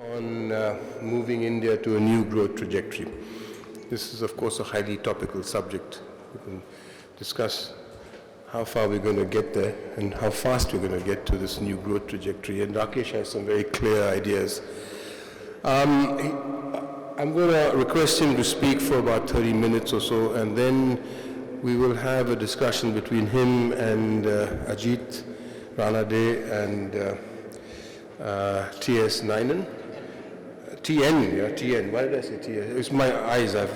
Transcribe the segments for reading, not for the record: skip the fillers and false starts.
on moving India to a new growth trajectory. This is, of course, a highly topical subject. We can discuss how far we're going to get there and how fast we're going to get to this new growth trajectory. And Rakesh has some very clear ideas. I'm going to request him to speak for about 30 minutes or so, and then we will have a discussion between him and Ajit Ranade and T.S. Nainan. TN. Why did I say TN? It's my eyes. I've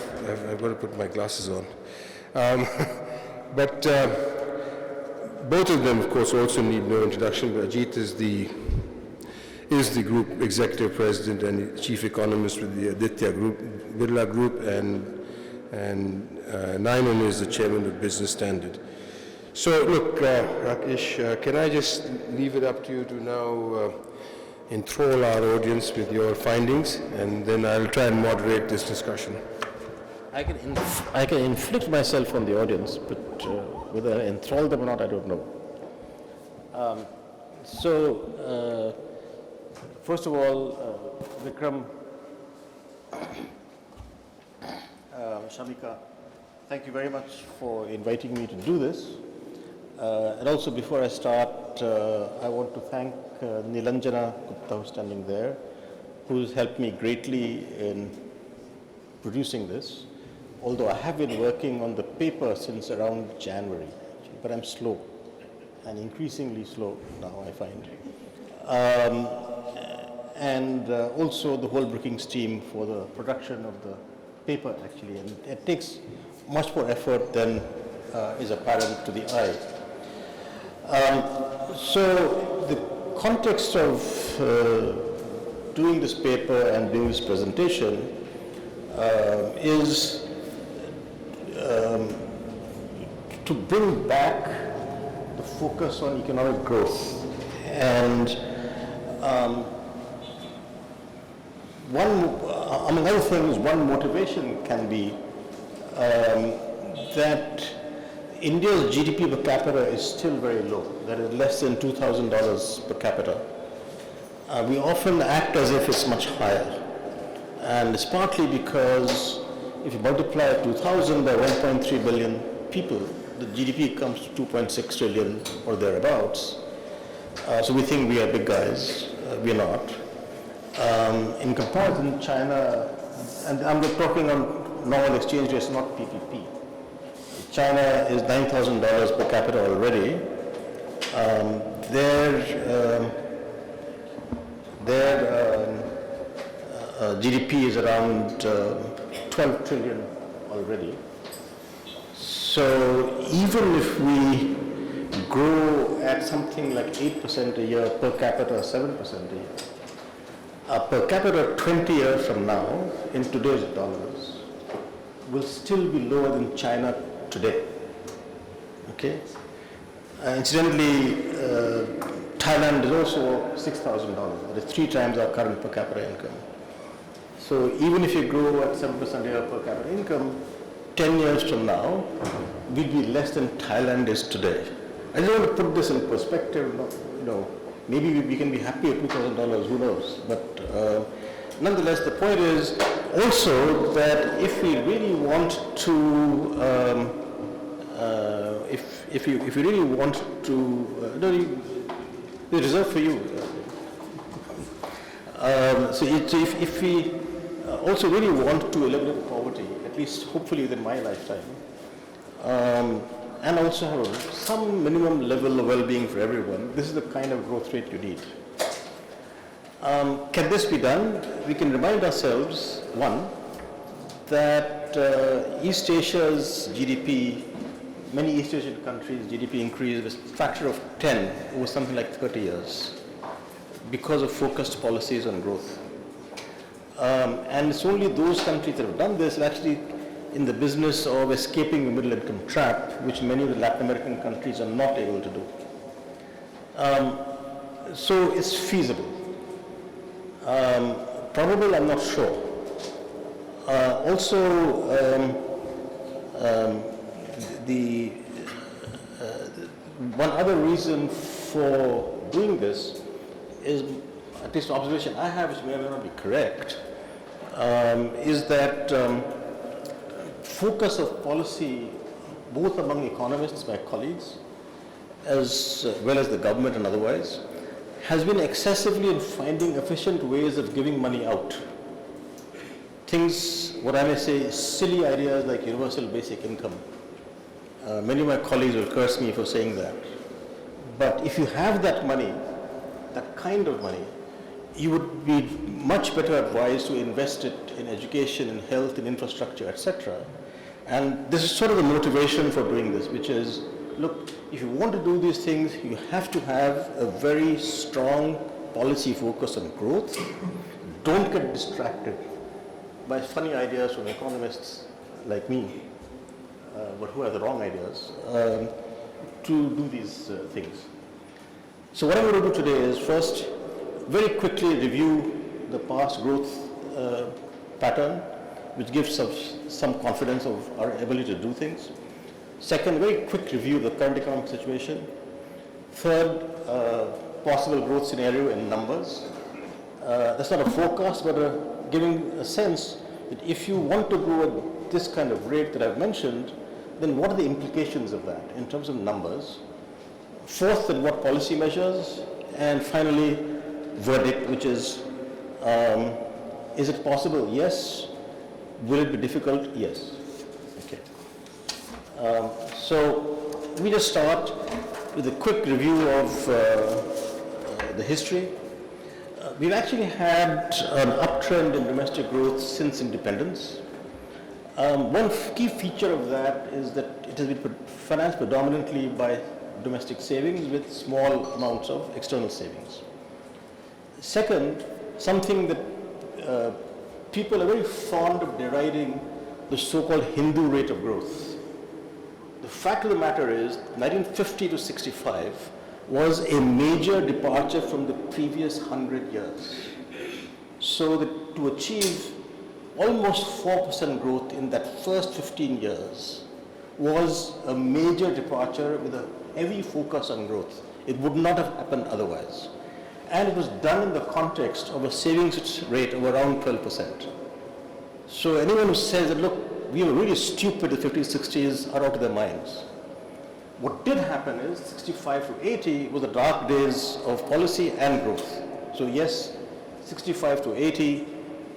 got to put my glasses on. But both of them, of course, also need no introduction. But Ajit is the group executive president and chief economist with the Aditya Group, Birla Group, and Nainan is the chairman of Business Standard. So, look, Rakesh, can I just leave it up to you to now enthrall our audience with your findings, and then I'll try and moderate this discussion. I can inflict myself on the audience, but whether I enthrall them or not, I don't know. First of all, Vikram, Shamika, thank you very much for inviting me to do this. And also, before I start, I want to thank Nilanjana Gupta, who's standing there, who's helped me greatly in producing this. Although I have been working on the paper since around January, but I'm slow, and increasingly slow now, I find. And also the whole Brookings team for the production of the paper, actually. And it takes much more effort than is apparent to the eye. So the context of doing this paper and doing this presentation is to bring back the focus on economic growth. And among other things, one motivation can be that India's GDP per capita is still very low. That is less than $2,000 per capita. We often act as if it's much higher. And it's partly because if you multiply 2,000 by 1.3 billion people, the GDP comes to 2.6 trillion or thereabouts. So we think we are big guys. We're not. In comparison, China, and I'm talking on normal exchange rates, not PPP. China is $9,000 per capita already. Their GDP is around 12 trillion already. So even if we grow at something like 8% a year, per capita 7% a year, per capita 20 years from now, in today's dollars, will still be lower than China today. Okay? Incidentally, Thailand is also $6,000. That is 3 times our current per capita income. So even if you grow at 7% a year per capita income, 10 years from now, we'll be less than Thailand is today. I just want to put this in perspective. Maybe we can be happy at $2,000, who knows? But nonetheless, the point is also that if we really want to, if you really want to, it's reserved for you. So if we also really want to eliminate poverty, at least hopefully within my lifetime, and also have some minimum level of well-being for everyone, this is the kind of growth rate you need. Can this be done? We can remind ourselves, one, that East Asia's GDP, many East Asian countries' GDP increased a factor of 10 over something like 30 years because of focused policies on growth. And it's only those countries that have done this that actually in the business of escaping the middle income trap, which many of the Latin American countries are not able to do. So it's feasible. Probable, I'm not sure. One other reason for doing this is at least an observation I have, which may or may not be correct, is that focus of policy, both among economists, my colleagues, as well as the government and otherwise, has been excessively in finding efficient ways of giving money out. Things, what I may say, silly ideas like universal basic income. Many of my colleagues will curse me for saying that. But if you have that money, that kind of money, you would be much better advised to invest it in education, in health, in infrastructure, etc. And this is sort of the motivation for doing this, which is, look, if you want to do these things, you have to have a very strong policy focus on growth. Don't get distracted by funny ideas from economists like me, but who have the wrong ideas, to do these things. So what I'm going to do today is first, very quickly review the past growth pattern, which gives us some confidence of our ability to do things. Second, very quick review of the current economic situation. Third, possible growth scenario in numbers. That's not a forecast, but giving a sense that if you want to grow at this kind of rate that I've mentioned, then what are the implications of that in terms of numbers? Fourth, then what policy measures? And finally, verdict, which is it possible? Yes. Will it be difficult? Yes. Okay. So we just start with a quick review of the history. We've actually had an uptrend in domestic growth since independence. One key feature of that is that it has been financed predominantly by domestic savings with small amounts of external savings. Second, something that people are very fond of deriding, the so-called Hindu rate of growth. The fact of the matter is, 1950 to 65 was a major departure from the previous 100 years. So that to achieve almost 4% growth in that first 15 years was a major departure with a heavy focus on growth. It would not have happened otherwise. And it was done in the context of a savings rate of around 12%. So anyone who says that, look, we were really stupid in the 50s, 60s are out of their minds. What did happen is 65 to 80 was the dark days of policy and growth. So yes, 65 to 80,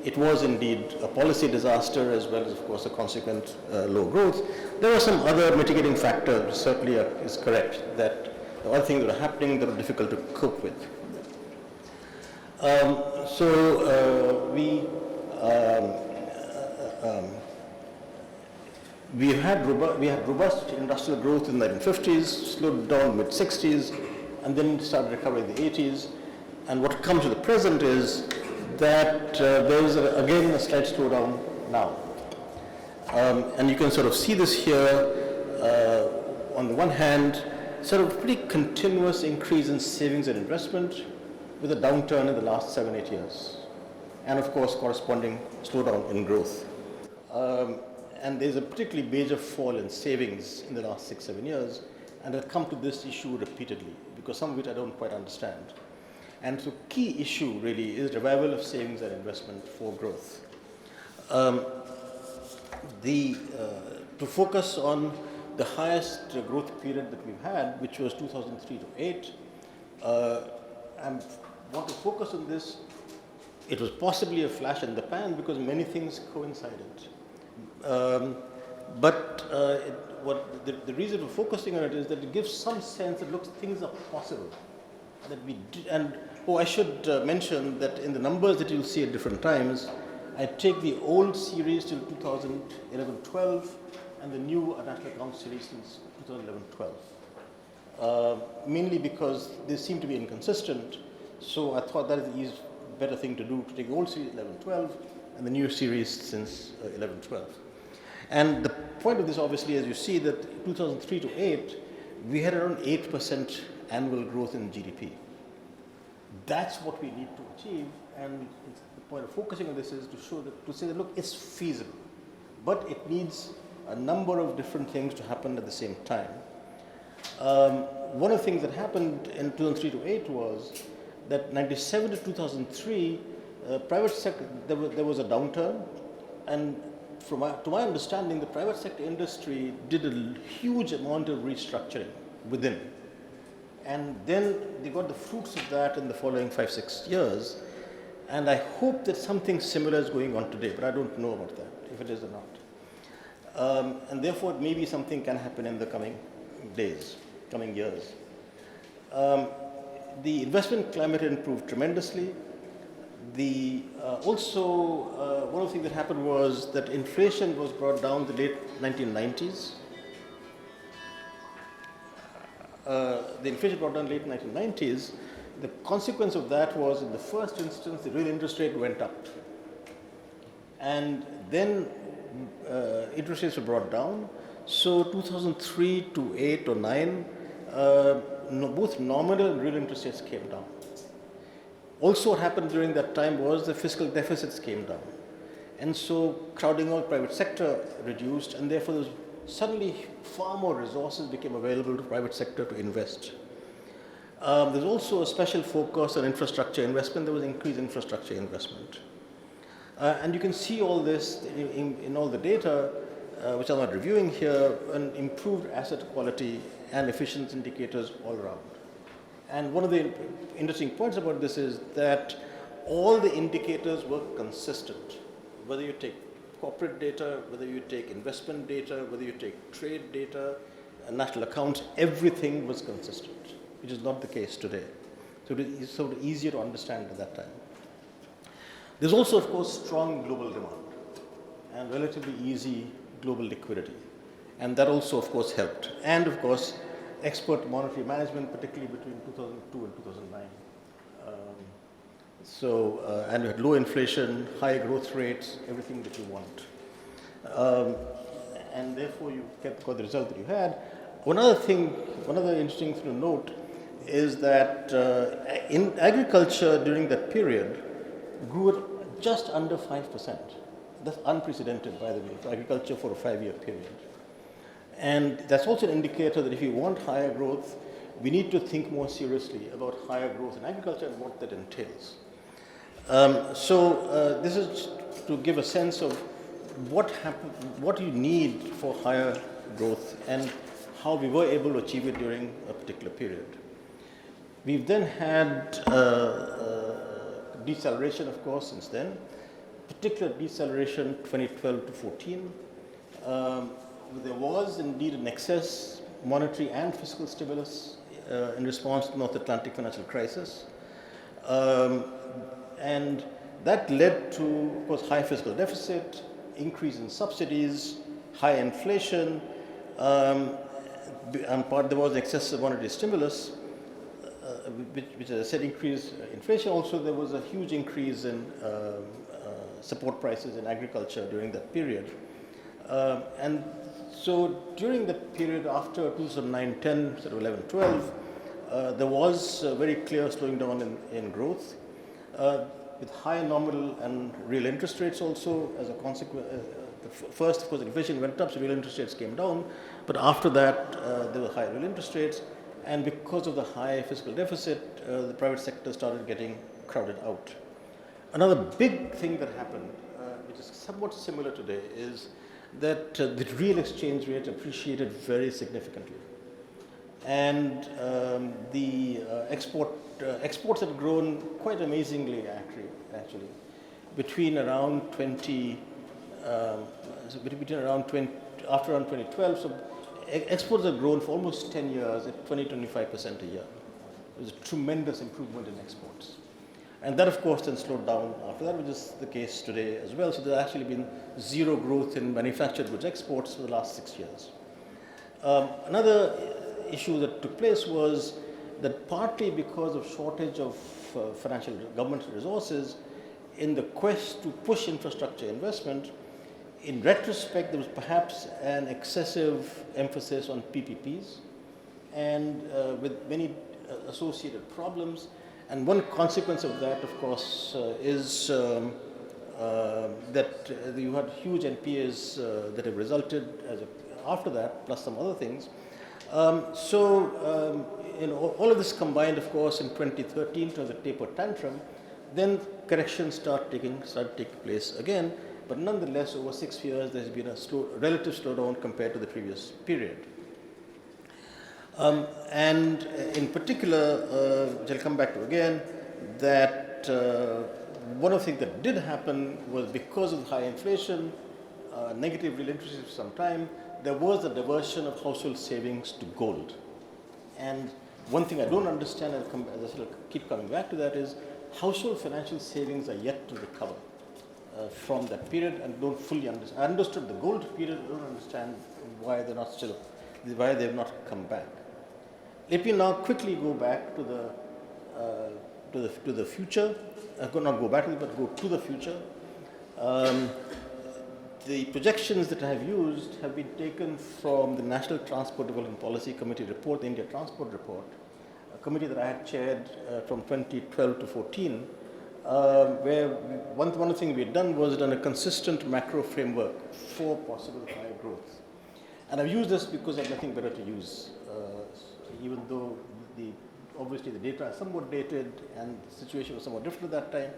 it was indeed a policy disaster as well as, of course, a consequent low growth. There were some other mitigating factors, certainly is correct, that the other things that are happening that are difficult to cope with. We had robust industrial growth in the 1950s, slowed down mid-60s, and then started recovering in the 80s. And what comes to the present is that there is again a slight slowdown now. And you can sort of see this here. On the one hand, sort of pretty continuous increase in savings and investment with a downturn in the last 7-8 years. And of course, corresponding slowdown in growth. And there's a particularly major fall in savings in the last 6-7 years. And I'll come to this issue repeatedly, because some of it I don't quite understand. And so key issue really is revival of savings and investment for growth. To focus on the highest growth period that we've had, which was 2003 to 8, I want to focus on this. It was possibly a flash in the pan because many things coincided. The reason for focusing on it is that it gives some sense that looks things are possible. That we did, and I should mention that in the numbers that you'll see at different times, I take the old series till 2011-12 and the new national account series since 2011-12. Mainly because they seem to be inconsistent, so I thought that is the better thing to do, to take the old series 11-12 and the new series since 11-12. And the point of this obviously, as you see, that 2003 to 8, we had around 8% annual growth in GDP. That's what we need to achieve, and the point of focusing on this is to show that, to say that, look, it's feasible, but it needs a number of different things to happen at the same time. One of the things that happened in 2003 to 8 was that 97 to 2003, private sector, there was a downturn, and to my understanding, the private sector industry did a huge amount of restructuring within. And then they got the fruits of that in the following 5-6 years. And I hope that something similar is going on today, but I don't know about that, if it is or not. And therefore, maybe something can happen in the coming days, coming years. The investment climate improved tremendously. Also, one of the things that happened was that inflation was brought down in the late 1990s. The inflation brought down in the late 1990s. The consequence of that was, in the first instance, the real interest rate went up. And then interest rates were brought down. So 2003 to 8 or 9, both nominal and real interest rates came down. Also what happened during that time was the fiscal deficits came down. And so crowding out private sector reduced, and therefore there was suddenly far more resources became available to private sector to invest. There's also a special focus on infrastructure investment. There was increased infrastructure investment. And you can see all this in all the data, which I'm not reviewing here, and improved asset quality and efficiency indicators all around. And one of the interesting points about this is that all the indicators were consistent. Whether you take corporate data, whether you take investment data, whether you take trade data, national accounts, everything was consistent, which is not the case today. So it is sort of easier to understand at that time. There's also, of course, strong global demand and relatively easy global liquidity. And that also, of course, helped. And, of course, expert monetary management, particularly between 2002 and 2009. And you had low inflation, high growth rates, everything that you want. And therefore, you got the result that you had. One other interesting thing to note is that in agriculture during that period grew at just under 5%. That's unprecedented, by the way, for agriculture for a 5-year period. And that's also an indicator that if you want higher growth, we need to think more seriously about higher growth in agriculture and what that entails. This is to give a sense of what you need for higher growth and how we were able to achieve it during a particular period. We've then had deceleration, of course, since then, particular deceleration 2012 to 14. There was indeed an excess monetary and fiscal stimulus in response to the North Atlantic financial crisis. And that led to, of course, high fiscal deficit, increase in subsidies, high inflation, and there was excessive monetary stimulus, which, as I said, increased inflation. Also, there was a huge increase in support prices in agriculture during that period. And so during that period after 2009-10, sort of 11-12, there was a very clear slowing down in growth, with high nominal and real interest rates also as a consequence. First, of course, inflation went up, so real interest rates came down. But after that, there were high real interest rates. And because of the high fiscal deficit, the private sector started getting crowded out. Another big thing that happened, which is somewhat similar today, is that the real exchange rate appreciated very significantly. And the exports had grown quite amazingly, actually, between around 2012. So exports have grown for almost 10 years at 20-25% a year. It was a tremendous improvement in exports. And that, of course, then slowed down after that, which is the case today as well. So there's actually been zero growth in manufactured goods exports for the last 6 years. Another issue that took place was that partly because of shortage of financial government resources, in the quest to push infrastructure investment, in retrospect, there was perhaps an excessive emphasis on PPPs, and with many associated problems. And one consequence of that, of course, is that you had huge NPAs that have resulted after that, plus some other things. All of this combined, of course, in 2013 to the taper tantrum, then corrections start taking place again. But nonetheless, over 6 years, there's been a relative slowdown compared to the previous period. And in particular, which I'll come back to again, that one of the things that did happen was because of high inflation, negative real interest rates for some time, there was a diversion of household savings to gold. And one thing I don't understand, as I sort of keep coming back to that, is household financial savings are yet to recover from that period, and don't fully understand. I understood the gold period, I don't understand why they're not still, why they have not come back. Let me now quickly go back to the future. Not go back to it, but go to the future. The projections that I have used have been taken from the National Transport Development Policy Committee report, the India Transport Report, a committee that I had chaired from 2012 to 14, where one of the things we had done was done a consistent macro framework for possible high growth. And I've used this because I have nothing better to use, even though obviously the data is somewhat dated and the situation was somewhat different at that time.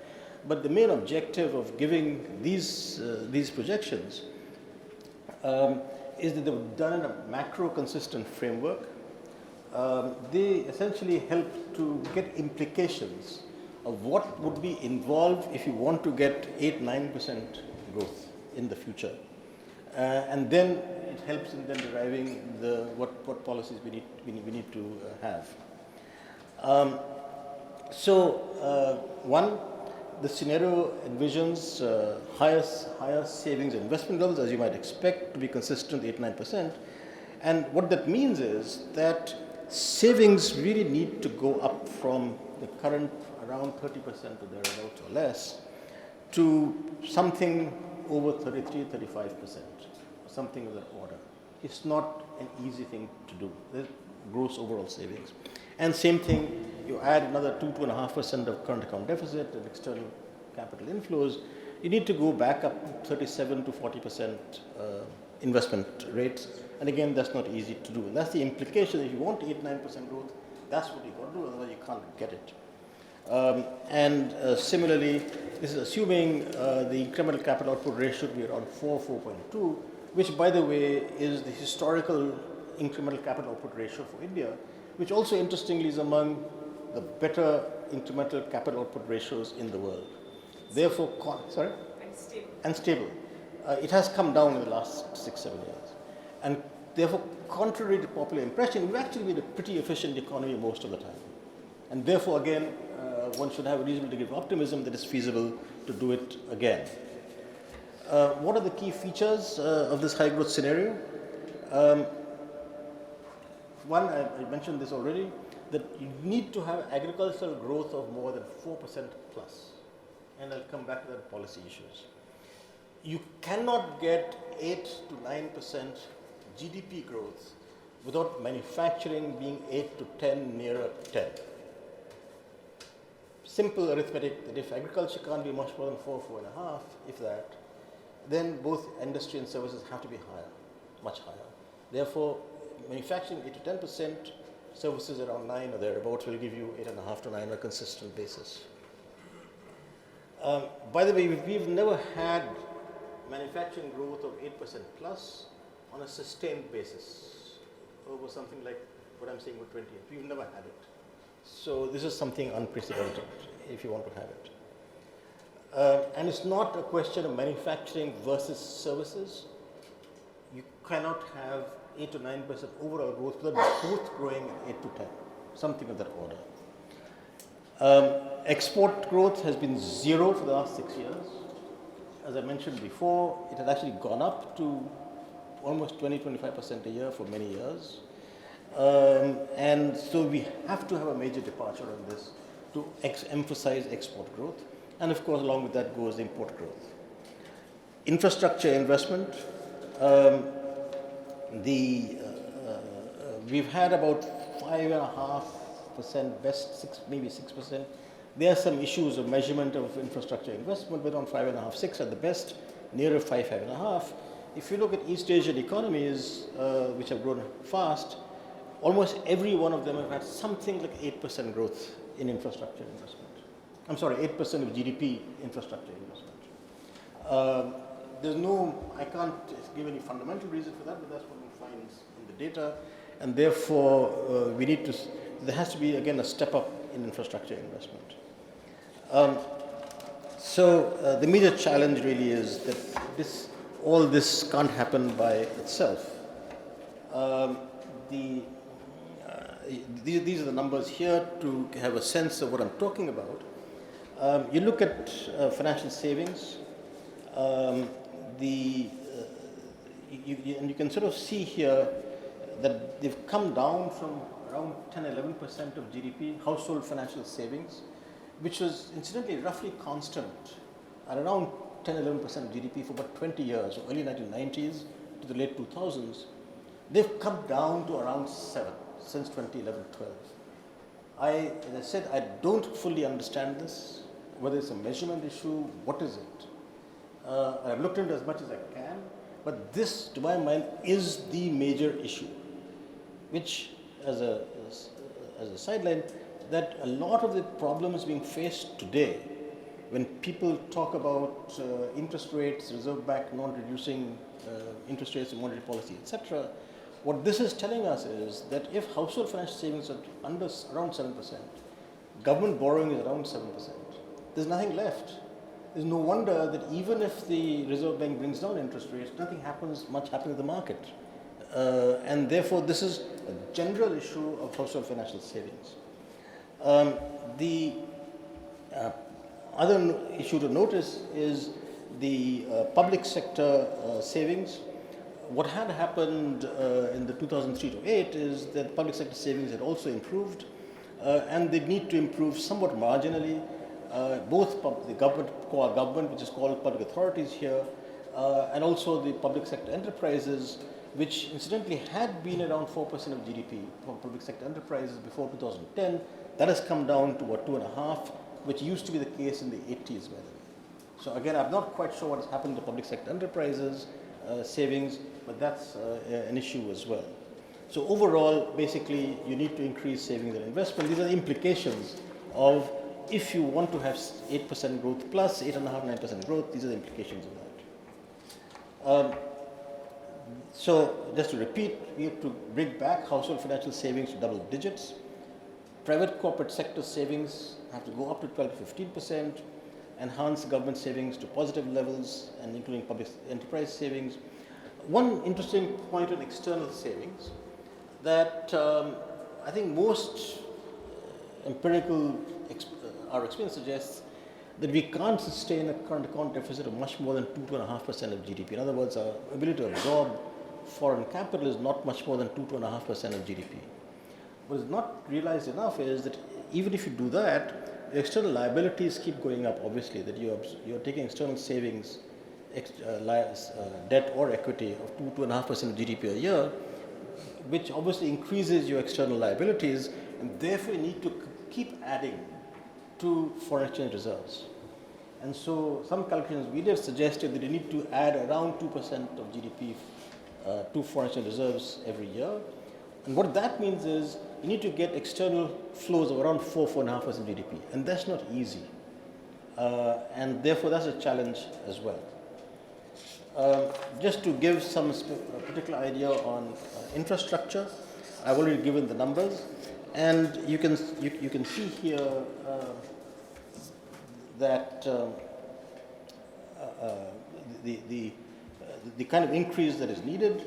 But the main objective of giving these projections is that they were done in a macro consistent framework. They essentially help to get implications of what would be involved if you want to get 8-9% growth in the future. And then it helps in then deriving what policies we need to have. One, the scenario envisions higher savings and investment levels, as you might expect, to be consistent 8-9%. And what that means is that savings really need to go up from the current around 30% or thereabouts or less to something over 33-35%, something of that order. It's not an easy thing to do. There's gross overall savings. And same thing, you add another 2-2.5% of current account deficit and external capital inflows, you need to go back up 37 to 40% investment rates. And again, that's not easy to do. And that's the implication. If you want 8-9% growth, that's what you've got to do, otherwise you can't get it. Similarly, this is assuming the incremental capital output ratio to be around 4.2, which, by the way, is the historical incremental capital output ratio for India, which also interestingly is among the better incremental capital output ratios in the world. Therefore, and stable. It has come down in the last 6-7 years. And therefore, contrary to popular impression, we've actually been a pretty efficient economy most of the time. And therefore, again, one should have a reasonable degree of optimism that it's feasible to do it again. What are the key features of this high growth scenario? One, I mentioned this already, that you need to have agricultural growth of more than 4% plus. And I'll come back to the policy issues. You cannot get 8 to 9% GDP growth without manufacturing being 8 to 10, nearer 10. Simple arithmetic that if agriculture can't be much more than 4.5, if that, then both industry and services have to be higher, much higher. Therefore, manufacturing 8 to 10%, services around 9 or thereabouts will give you 8.5 to 9 on a consistent basis. By the way, we've never had manufacturing growth of 8% plus on a sustained basis over something like what I'm saying with 20 years. We've never had it. So this is something unprecedented if you want to have it. And it's not a question of manufacturing versus services. You cannot have 8 to 9% overall growth without both growing at 8 to 10, something of that order. Export growth has been 0 for the last 6 years. As I mentioned before, it has actually gone up to almost 20-25% a year for many years. And so we have to have a major departure on this to emphasize export growth. And of course, along with that goes import growth. Infrastructure investment. We've had about 5.5%, best 6, maybe 6%. There are some issues of measurement of infrastructure investment, but on 5.5, 6 at the best, nearer 5.5. If you look at East Asian economies, which have grown fast, almost every one of them have had something like 8% growth in infrastructure investment. I'm sorry, 8% of GDP infrastructure investment. There's no, I can't give any fundamental reason for that, but that's what we find in the data. And therefore, there has to be, again, a step up in infrastructure investment. The major challenge really is that all this can't happen by itself. These are the numbers here to have a sense of what I'm talking about. You look at financial savings, and you can sort of see here that they've come down from around 10-11% of GDP, household financial savings, which was incidentally roughly constant at around 10-11% of GDP for about 20 years, so early 1990s to the late 2000s. They've come down to around 7 since 2011-12. As I said, I don't fully understand this, whether it's a measurement issue, what is it? I've looked into it as much as I can, but this, to my mind, is the major issue, which, as a sideline, that a lot of the problems being faced today, when people talk about interest rates, Reserve Bank not reducing interest rates and monetary policy, etc., what this is telling us is that if household financial savings are around 7%, government borrowing is around 7%, there's nothing left. There's no wonder that even if the Reserve Bank brings down interest rates, much happens in the market. And therefore, this is a general issue of household financial savings. The other issue to notice is the public sector savings. What had happened in the 2003 to 8 is that public sector savings had also improved, and they need to improve somewhat marginally. Both the core government, which is called public authorities here, and also the public sector enterprises, which incidentally had been around 4% of GDP for public sector enterprises before 2010. That has come down to about 2.5%, which used to be the case in the 80s, by the way. So again, I'm not quite sure what has happened to public sector enterprises savings, but that's an issue as well. So overall, basically, you need to increase savings and investment. These are the implications of if you want to have 8% growth plus 8.5-9% growth. These are the implications of that. So just to repeat, we have to bring back household financial savings to double digits. Private corporate sector savings have to go up to 12 to 15%, enhance government savings to positive levels, and including public enterprise savings. One interesting point on external savings that I think most our experience suggests that we can't sustain a current account deficit of much more than 2-2.5% of GDP. In other words, our ability to absorb foreign capital is not much more than 2-2.5% of GDP. What is not realized enough is that even if you do that, the external liabilities keep going up, obviously, that you're taking external savings, debt or equity of 2-2.5% of GDP a year, which obviously increases your external liabilities, and therefore you need to keep adding to foreign exchange reserves. And so some calculations we did suggested that you need to add around 2% of GDP to foreign exchange reserves every year. And what that means is you need to get external flows of around 4-4.5% GDP, and that's not easy. And therefore that's a challenge as well. Just to give some particular idea on infrastructure, I've already given the numbers, and you can see here that the kind of increase that is needed.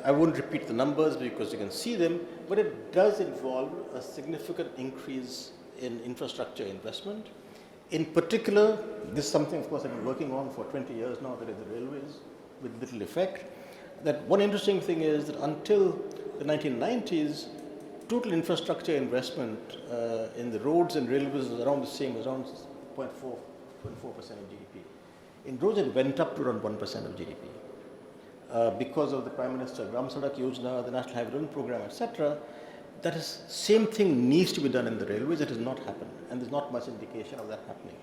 I won't repeat the numbers because you can see them, but it does involve a significant increase in infrastructure investment. In particular, this is something, of course, I've been working on for 20 years now, that is the railways, with little effect. That one interesting thing is that until the 1990s, total infrastructure investment in the roads and railways was around the same, around 0.4% of GDP. In roads, it went up to around 1% of GDP. Because of the Prime Minister Gram Sadak Yojana, the National Highway Development Program, etc., that is same thing needs to be done in the railways. It has not happened, and there's not much indication of that happening.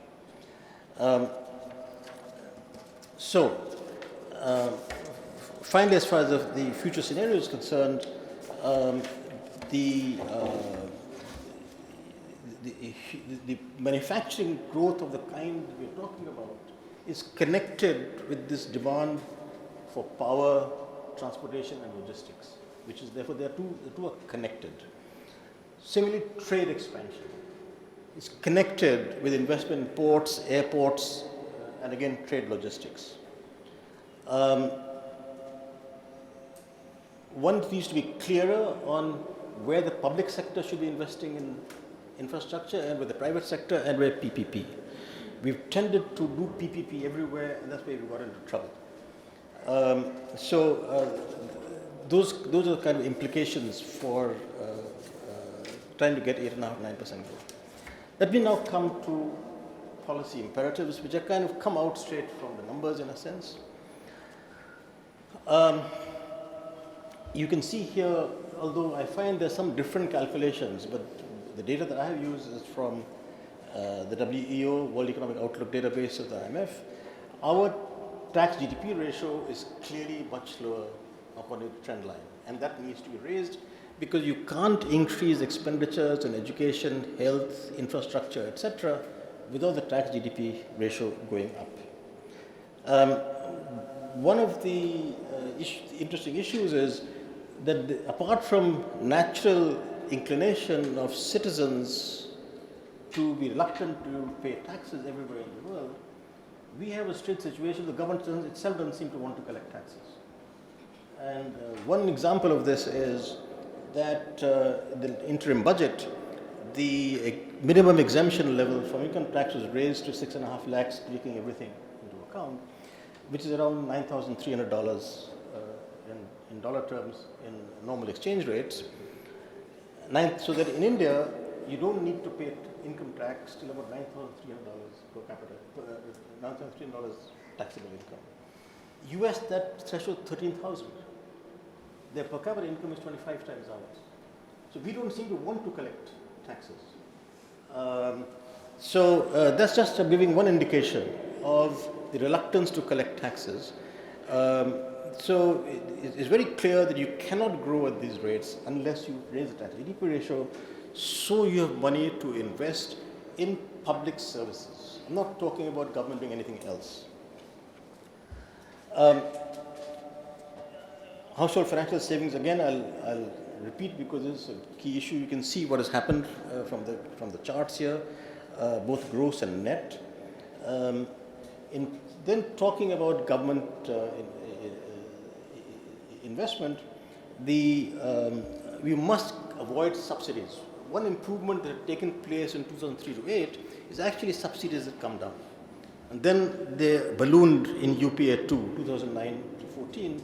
Finally, as far as the future scenario is concerned, the, the manufacturing growth of the kind we're talking about is connected with this demand for power, transportation, and logistics, which is therefore the two are connected. Similarly, trade expansion is connected with investment in ports, airports, and again, trade logistics. One needs to be clearer on where the public sector should be investing in infrastructure and where the private sector and where PPP. We've tended to do PPP everywhere, and that's where we got into trouble. Those are the kind of implications for trying to get 8.5%, 9% growth. Let me now come to policy imperatives, which are kind of come out straight from the numbers in a sense. You can see here, although I find there's some different calculations, but the data that I have used is from the WEO, World Economic Outlook database of the IMF. Our tax GDP ratio is clearly much lower according to the trend line, and that needs to be raised because you can't increase expenditures on education, health, infrastructure, etc., without the tax GDP ratio going up. One of the interesting issues is that apart from natural inclination of citizens to be reluctant to pay taxes everywhere in the world, we have a strange situation. The government itself doesn't seem to want to collect taxes. And one example of this is that the interim budget, the minimum exemption level from income tax was raised to 6.5 lakhs, taking everything into account, which is around $9,300 in dollar terms in normal exchange rates. So that in India, you don't need to pay income tax till about $9,300 per capita, $9,300 taxable income. US, that threshold 13,000. Their per capita income is 25 times ours. So we don't seem to want to collect taxes. That's just giving one indication of the reluctance to collect taxes. So it's very clear that you cannot grow at these rates unless you raise the tax GDP ratio so you have money to invest in public services. I'm not talking about government doing anything else. Household financial savings, again, I'll repeat because it's a key issue. You can see what has happened from the charts here, both gross and net. Then talking about government investment, we must avoid subsidies. One improvement that had taken place in 2003 to 8 is actually subsidies that come down. And then they ballooned in UPA 2, 2009 to 14,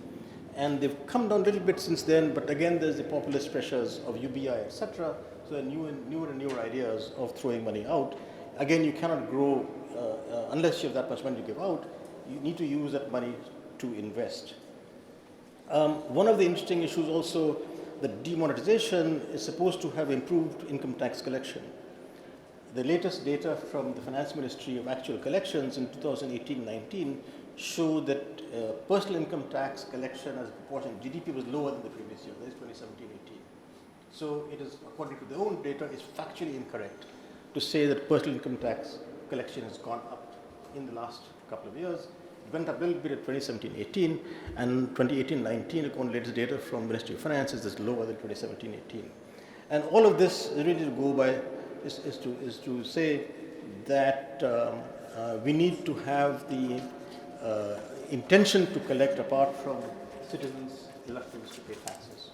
and they've come down a little bit since then, but again there's the populist pressures of UBI, etc. So there are newer and newer ideas of throwing money out. Again, you cannot grow unless you have that much money to give out. You need to use that money to invest. One of the interesting issues also, that demonetization is supposed to have improved income tax collection. The latest data from the Finance Ministry of actual collections in 2018-19 show that personal income tax collection as a proportion of GDP was lower than the previous year, that is 2017-18. So it is, according to their own data, is factually incorrect to say that personal income tax collection has gone up in the last couple of years. It went up a little bit at 2017-18, and 2018-19, according to latest data from Ministry of Finance, is lower than 2017-18. And all of this is really to go by is to say that we need to have the intention to collect apart from citizens' reluctance to pay taxes.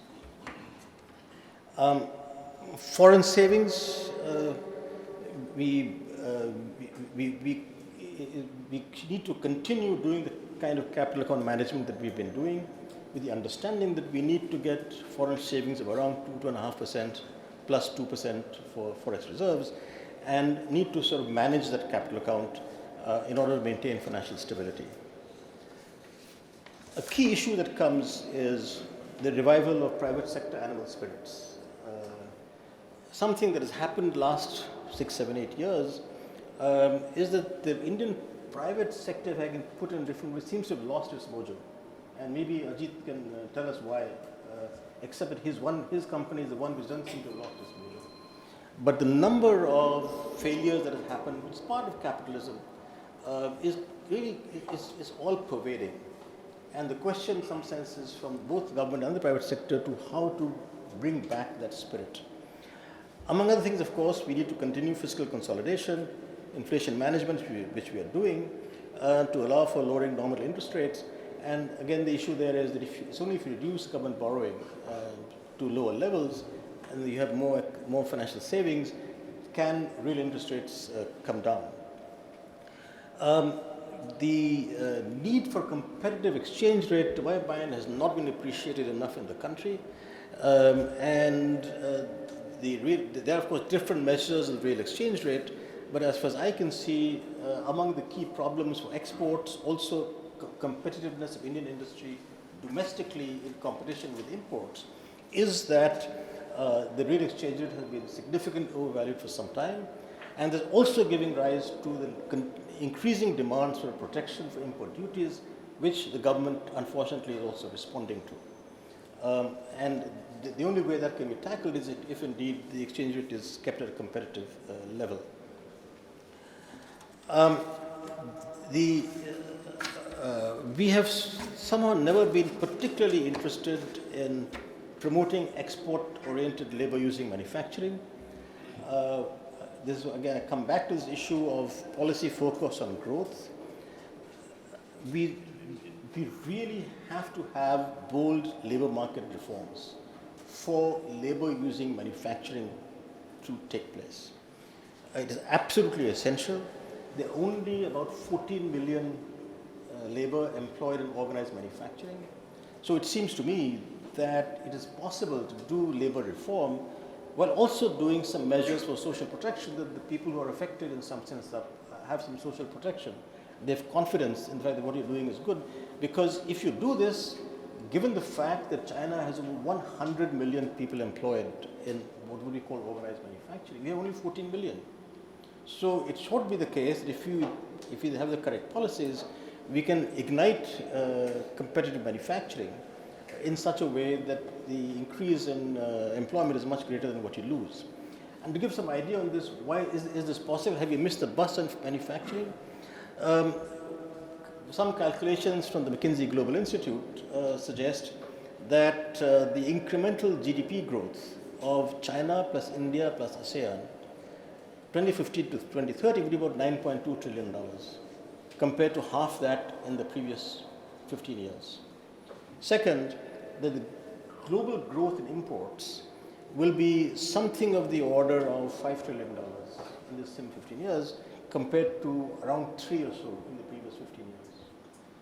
Foreign savings, we need to continue doing the kind of capital account management that we've been doing, with the understanding that we need to get foreign savings of around 2.5% plus 2% for forex reserves, and need to sort of manage that capital account in order to maintain financial stability. A key issue that comes is the revival of private sector animal spirits. Something that has happened last 6, 7, 8 years is that the Indian private sector, if I can put it in different ways, seems to have lost its mojo. And maybe Ajit can tell us why except that his company is the one which doesn't seem to have lost its meaning. But the number of failures that has happened, which is part of capitalism, is really is all pervading. And the question, in some sense, is from both government and the private sector to how to bring back that spirit. Among other things, of course, we need to continue fiscal consolidation, inflation management, which we are doing, to allow for lowering nominal interest rates. And again, the issue there is that it's only if you reduce government borrowing to lower levels and you have more financial savings, can real interest rates come down. The need for competitive exchange rate, to my mind, has not been appreciated enough in the country. There are, of course, different measures of real exchange rate, but as far as I can see, among the key problems for exports, also competitiveness of Indian industry domestically in competition with imports, is that the real exchange rate has been significantly overvalued for some time, and is also giving rise to the increasing demands for protection for import duties, which the government, unfortunately, is also responding to. And the only way that can be tackled is if indeed the exchange rate is kept at a competitive level. We have somehow never been particularly interested in promoting export-oriented labor-using manufacturing. This again, I come back to this issue of policy focus on growth. We really have to have bold labor market reforms for labor-using manufacturing to take place. It is absolutely essential. There are only about 14 million labor employed in organized manufacturing. So it seems to me that it is possible to do labor reform while also doing some measures for social protection, that the people who are affected in some sense have some social protection. They have confidence in the fact that what you're doing is good. Because if you do this, given the fact that China has over 100 million people employed in what would we call organized manufacturing, we have only 14 million. So it should be the case that if you have the correct policies, we can ignite competitive manufacturing in such a way that the increase in employment is much greater than what you lose. And to give some idea on this, why is this possible? Have you missed the bus on manufacturing? Some calculations from the McKinsey Global Institute suggest that the incremental GDP growth of China plus India plus ASEAN 2015 to 2030 would be about $9.2 trillion, compared to half that in the previous 15 years. Second, that the global growth in imports will be something of the order of $5 trillion in this same 15 years, compared to around 3 or so in the previous 15 years.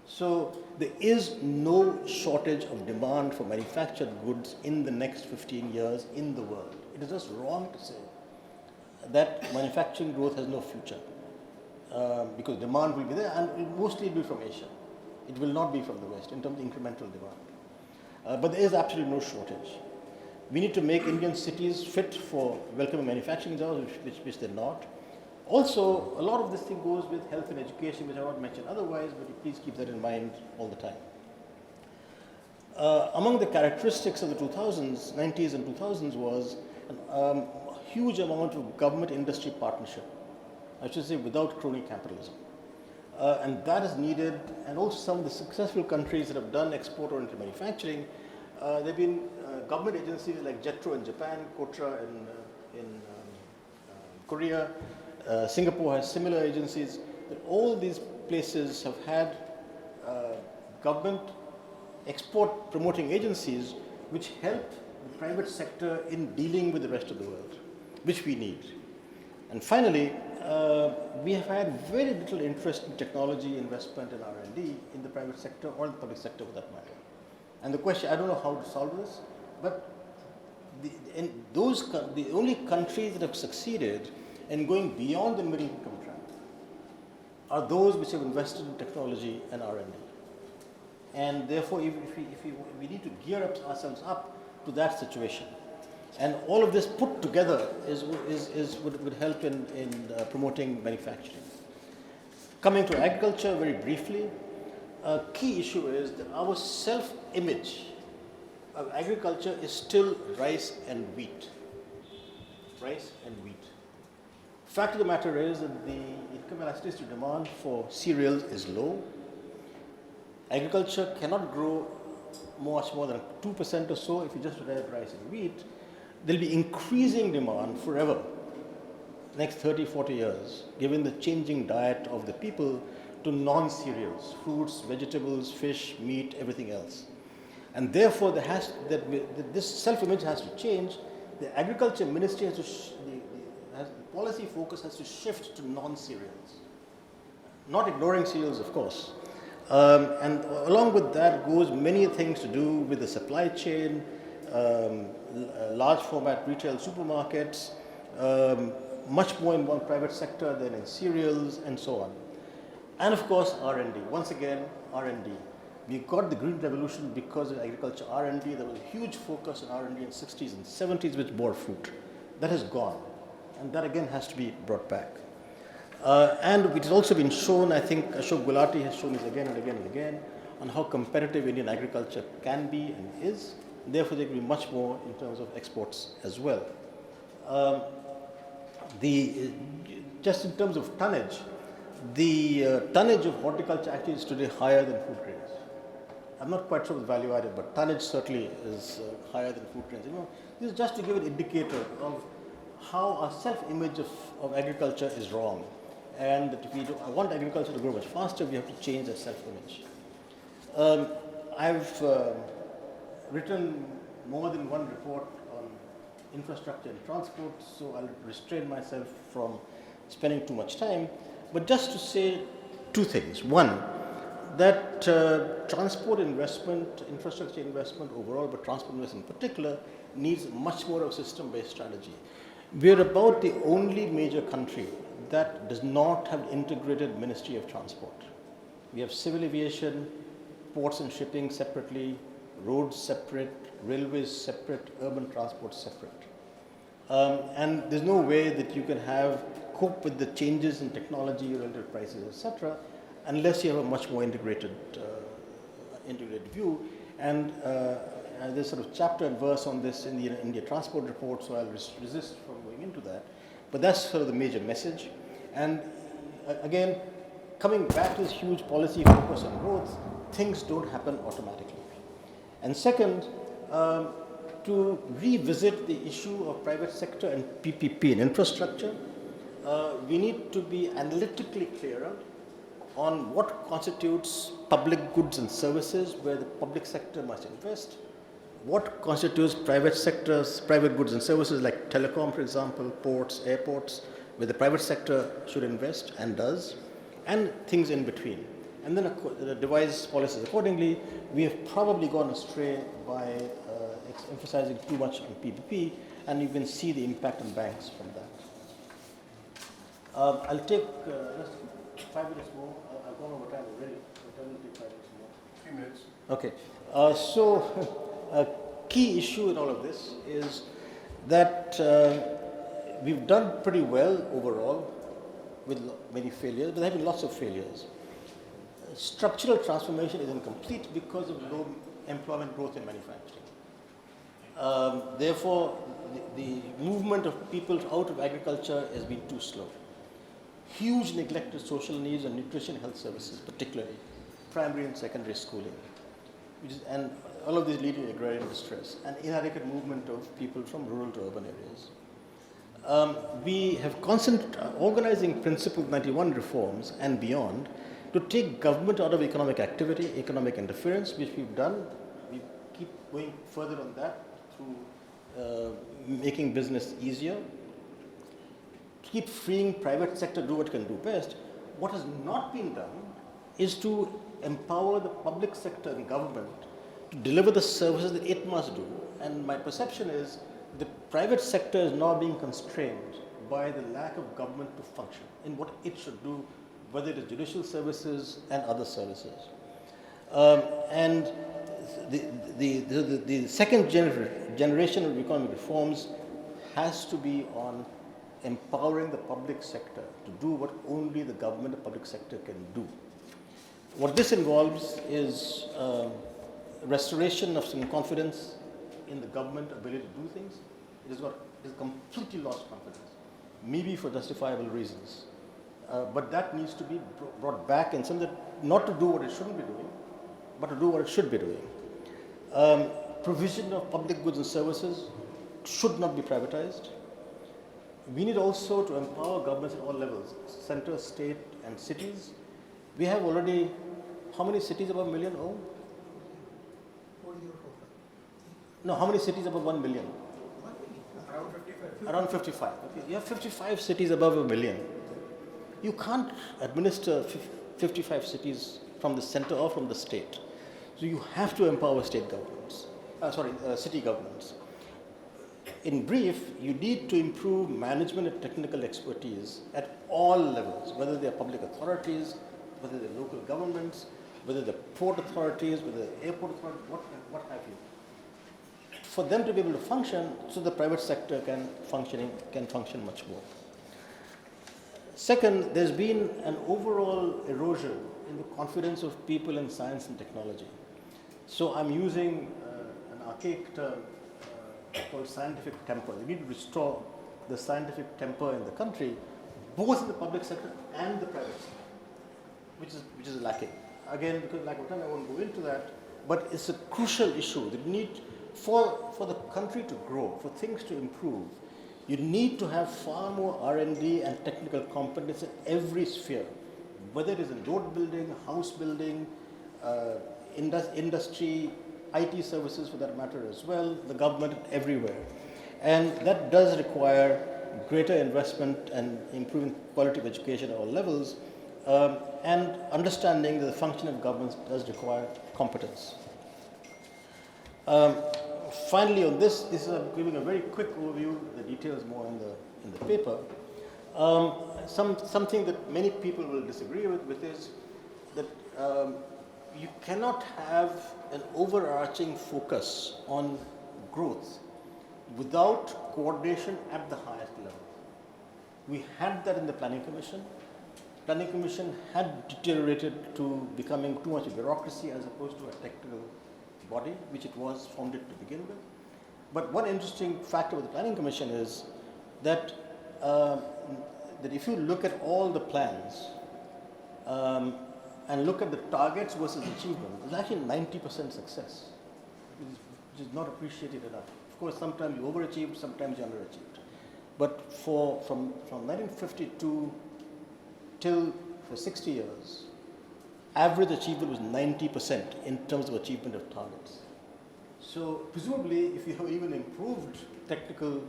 So there is no shortage of demand for manufactured goods in the next 15 years in the world. It is just wrong to say that manufacturing growth has no future, because demand will be there, and it will mostly be from Asia. It will not be from the West in terms of incremental demand. But there is absolutely no shortage. We need to make Indian cities fit for welcoming manufacturing jobs, which they're not. Also, a lot of this thing goes with health and education, which I won't mention otherwise, but please keep that in mind all the time. Among the characteristics of the 2000s, 90s and 2000s was a huge amount of government-industry partnership, I should say without crony capitalism. And that is needed, and also some of the successful countries that have done export-oriented manufacturing, there have been government agencies like JETRO in Japan, KOTRA in Korea, Singapore has similar agencies. But all these places have had government export promoting agencies which help the private sector in dealing with the rest of the world, which we need. And finally, we have had very little interest in technology investment and R&D in the private sector or the public sector for that matter. And the question, I don't know how to solve this, but the only countries that have succeeded in going beyond the middle income trap are those which have invested in technology and R&D. And therefore, we need to gear ourselves up to that situation. And all of this put together would help in promoting manufacturing. Coming to agriculture very briefly, a key issue is that our self-image of agriculture is still rice and wheat. Rice and wheat. Fact of the matter is that the income elasticity demand for cereals is low. Agriculture cannot grow much more than 2% or so if you just rely on rice and wheat. There will be increasing demand forever, next 30, 40 years, given the changing diet of the people to non-cereals, fruits, vegetables, fish, meat, everything else. And therefore, this self-image has to change. The agriculture ministry has to, the policy focus has to shift to non-cereals. Not ignoring cereals, of course. And along with that goes many things to do with the supply chain, large format retail supermarkets, much more in one private sector than in cereals, and so on. And of course, R&D. Once again, R&D. We got the green revolution because of agriculture R&D. There was a huge focus on R&D in the 60s and 70s, which bore fruit. That has gone, and that again has to be brought back. And it has also been shown, I think Ashok Gulati has shown this again and again and again, on how competitive Indian agriculture can be and is. Therefore, there can be much more in terms of exports as well. Just in terms of tonnage, the tonnage of horticulture actually is today higher than food grains. I'm not quite sure with value added, but tonnage certainly is higher than food grains. This is just to give an indicator of how our self-image of agriculture is wrong. And that if we want agriculture to grow much faster, we have to change our self-image. I've written more than one report on infrastructure and transport, so I'll restrain myself from spending too much time. But just to say two things. One, that transport investment, infrastructure investment overall, but transport investment in particular, needs much more of a system-based strategy. We're about the only major country that does not have integrated Ministry of Transport. We have civil aviation, ports and shipping separately, roads separate, railways separate, urban transport separate. And there's no way that you can cope with the changes in technology, relative prices, etc., unless you have a much more integrated view. And there's sort of chapter and verse on this in the India Transport Report, so I'll resist from going into that. But that's sort of the major message. And again, coming back to this huge policy focus on growth, things don't happen automatically. And second, to revisit the issue of private sector and PPP and infrastructure, we need to be analytically clearer on what constitutes public goods and services where the public sector must invest, what constitutes private goods and services like telecom, for example, ports, airports, where the private sector should invest and does, and things in between. And then devise policies accordingly. We have probably gone astray by emphasizing too much on PPP, and you can see the impact on banks from that. I'll take just 5 minutes more. I've gone over time already, but I will take 5 minutes more. 3 minutes. Okay. So a key issue in all of this is that we've done pretty well overall with many failures, but there have been lots of failures. Structural transformation is incomplete because of low employment growth in manufacturing. Therefore, the movement of people out of agriculture has been too slow. Huge neglect of social needs and nutrition health services, particularly primary and secondary schooling, and all of these leading to agrarian distress and inadequate movement of people from rural to urban areas. We have constant organizing principle 91 reforms and beyond to take government out of economic activity, economic interference, which we've done. We keep going further on that through making business easier, keep freeing private sector to do what it can do best. What has not been done is to empower the public sector and government to deliver the services that it must do. And my perception is the private sector is now being constrained by the lack of government to function in what it should do, whether it is judicial services and other services. And the second generation of economic reforms has to be on empowering the public sector to do what only the government and public sector can do. What this involves is restoration of some confidence in the government ability to do things. It has completely lost confidence, maybe for justifiable reasons. But that needs to be brought back in some that not to do what it shouldn't be doing, but to do what it should be doing. Provision of public goods and services should not be privatized. We need also to empower governments at all levels, center, state, and cities. We have already, how many cities above a million? Oh? No, how many cities above 1 million? Around 55. Around 55. Okay. You have 55 cities above a million. You can't administer 55 cities from the center or from the state. So you have to empower state governments, city governments. In brief, you need to improve management and technical expertise at all levels, whether they are public authorities, whether they're local governments, whether they're port authorities, whether they're airport authorities, what have you. For them to be able to function, so the private sector can function much more. Second, there's been an overall erosion in the confidence of people in science and technology. So I'm using an archaic term called scientific temper. We need to restore the scientific temper in the country, both in the public sector and the private sector, which is lacking. Again, because lack of time, I won't go into that, but it's a crucial issue that need for the country to grow, for things to improve. You need to have far more R&D and technical competence in every sphere, whether it is in road building, house building, industry, IT services for that matter as well, the government, everywhere. And that does require greater investment and improving quality of education at all levels, and understanding that the function of governments does require competence. Finally, on this is giving a very quick overview. The details more in the paper. Something that many people will disagree with is that you cannot have an overarching focus on growth without coordination at the highest level. We had that in the Planning Commission. Planning Commission had deteriorated to becoming too much bureaucracy as opposed to a technical body, which it was founded to begin with. But one interesting factor with the Planning Commission is that that if you look at all the plans and look at the targets versus achievement, it's actually 90% success, which is not appreciated enough. Of course, sometimes you overachieved, sometimes you underachieved. But from 1952 till for 60 years, average achievement was 90% in terms of achievement of targets. So presumably, if you have even improved technical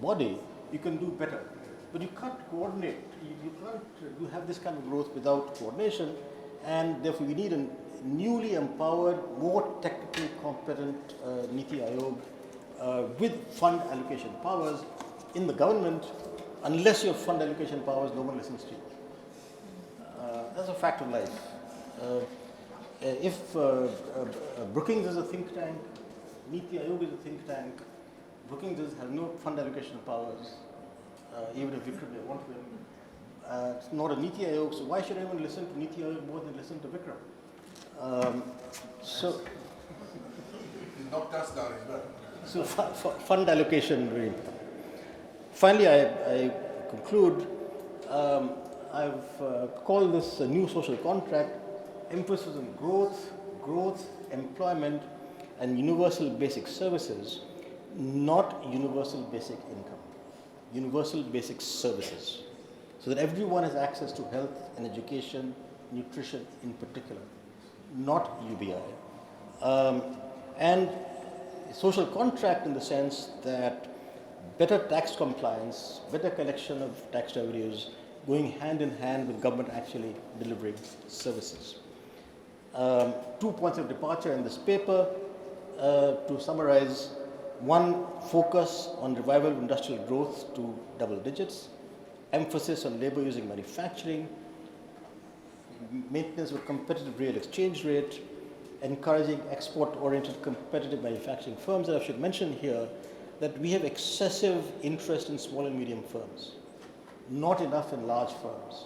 body, you can do better. But you can't coordinate. You have this kind of growth without coordination, and therefore we need a newly empowered, more technically competent Niti Aayog with fund allocation powers. In the government, unless you have fund allocation powers, no one listens to you. That's a fact of life. If Brookings is a think tank, Niti Aayog is a think tank, Brookings has no fund allocation powers, even if Vikram may want to. It's not a Niti Aayog, so why should anyone listen to Niti Aayog more than listen to Vikram? So He knocked us down as well. So fund allocation really. Finally, I conclude. I've called this a new social contract, emphasis on growth, employment, and universal basic services, not universal basic income, universal basic services, so that everyone has access to health and education, nutrition in particular, not UBI. And social contract in the sense that better tax compliance, better collection of tax revenues, going hand in hand with government actually delivering services. 2 points of departure in this paper. To summarize, one, focus on revival of industrial growth to double digits, emphasis on labor using manufacturing, maintenance of a competitive real exchange rate, encouraging export-oriented competitive manufacturing firms. And I should mention here that we have excessive interest in small and medium firms, not enough in large firms.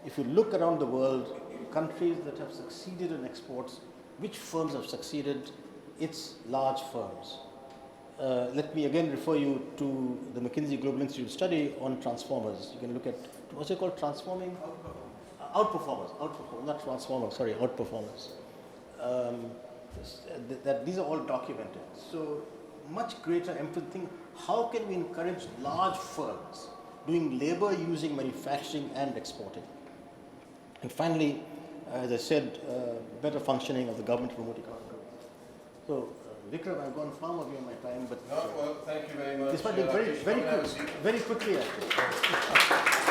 If you look around the world, countries that have succeeded in exports, which firms have succeeded? It's large firms. let me again refer you to the McKinsey Global Institute study on transformers. You can look at, what's it called, transforming? Outperformers, not transformers, sorry, outperformers. These are all documented. So much greater emphasis, think, how can we encourage large firms doing labor using manufacturing and exporting? And finally, as I said, better functioning of the government remote economic growth. So, Vikram, I've gone far more beyond my time, but No, well, thank you very much. this might be very quickly, actually.